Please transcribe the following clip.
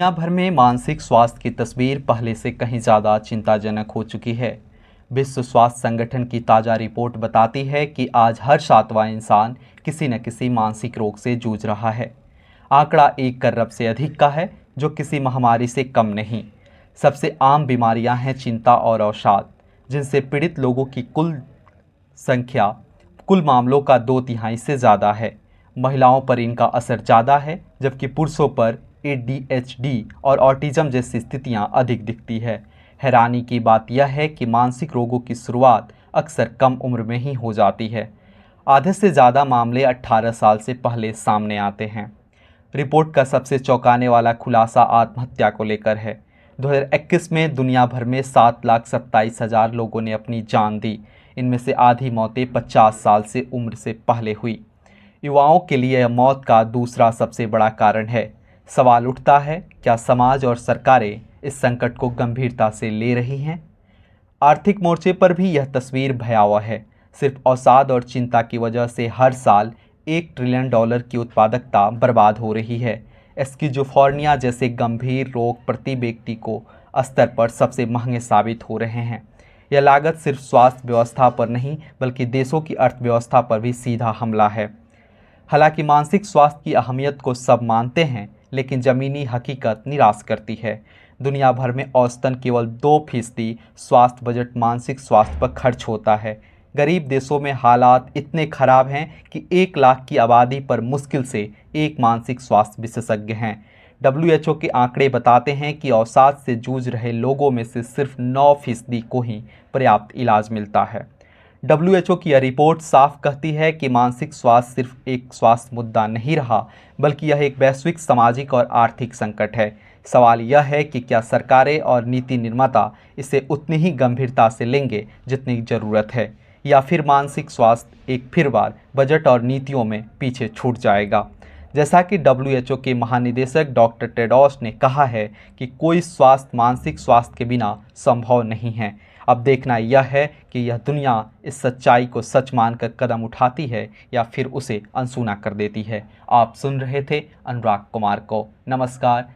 दुनिया भर में मानसिक स्वास्थ्य की तस्वीर पहले से कहीं ज़्यादा चिंताजनक हो चुकी है। विश्व स्वास्थ्य संगठन की ताज़ा रिपोर्ट बताती है कि आज हर सातवां इंसान किसी न किसी मानसिक रोग से जूझ रहा है। आंकड़ा 1 अरब से अधिक का है, जो किसी महामारी से कम नहीं। सबसे आम बीमारियां हैं चिंता और अवसाद, जिनसे पीड़ित लोगों की कुल संख्या कुल मामलों का 2/3 से ज़्यादा है। महिलाओं पर इनका असर ज़्यादा है, जबकि पुरुषों पर एडीएचडी और ऑटिज़म जैसी स्थितियां अधिक दिखती है। हैरानी की बात यह है कि मानसिक रोगों की शुरुआत अक्सर कम उम्र में ही हो जाती है। आधे से ज़्यादा मामले 18 साल से पहले सामने आते हैं। रिपोर्ट का सबसे चौंकाने वाला खुलासा आत्महत्या को लेकर है। 2021 में दुनिया भर में 7,27,000 लोगों ने अपनी जान दी। इनमें से आधी मौतें 50 साल से उम्र से पहले हुई। युवाओं के लिए यह मौत का दूसरा सबसे बड़ा कारण है। सवाल उठता है, क्या समाज और सरकारें इस संकट को गंभीरता से ले रही हैं? आर्थिक मोर्चे पर भी यह तस्वीर भयावह है। सिर्फ अवसाद और चिंता की वजह से हर साल $1 ट्रिलियन की उत्पादकता बर्बाद हो रही है। स्किज़ोफ्रेनिया जैसे गंभीर रोग प्रति व्यक्ति को स्तर पर सबसे महंगे साबित हो रहे हैं। यह लागत सिर्फ स्वास्थ्य व्यवस्था पर नहीं, बल्कि देशों की अर्थव्यवस्था पर भी सीधा हमला है। हालांकि मानसिक स्वास्थ्य की अहमियत को सब मानते हैं, लेकिन ज़मीनी हकीकत निराश करती है। दुनिया भर में औसतन केवल 2% स्वास्थ्य बजट मानसिक स्वास्थ्य पर खर्च होता है। गरीब देशों में हालात इतने खराब हैं कि 1 लाख की आबादी पर मुश्किल से एक मानसिक स्वास्थ्य विशेषज्ञ हैं। WHO के आंकड़े बताते हैं कि अवसाद से जूझ रहे लोगों में से सिर्फ 9% को ही पर्याप्त इलाज मिलता है। WHO की यह रिपोर्ट साफ कहती है कि मानसिक स्वास्थ्य सिर्फ एक स्वास्थ्य मुद्दा नहीं रहा, बल्कि यह एक वैश्विक सामाजिक और आर्थिक संकट है। सवाल यह है कि क्या सरकारें और नीति निर्माता इसे उतनी ही गंभीरता से लेंगे जितनी ज़रूरत है, या फिर मानसिक स्वास्थ्य एक फिर बार बजट और नीतियों में पीछे छूट जाएगा। जैसा कि WHO के महानिदेशक डॉक्टर टेड्रोस ने कहा है कि कोई स्वास्थ्य मानसिक स्वास्थ्य के बिना संभव नहीं है। अब देखना यह है कि यह दुनिया इस सच्चाई को सच मानकर कदम उठाती है या फिर उसे अनसुना कर देती है। आप सुन रहे थे अनुराग कुमार को। नमस्कार।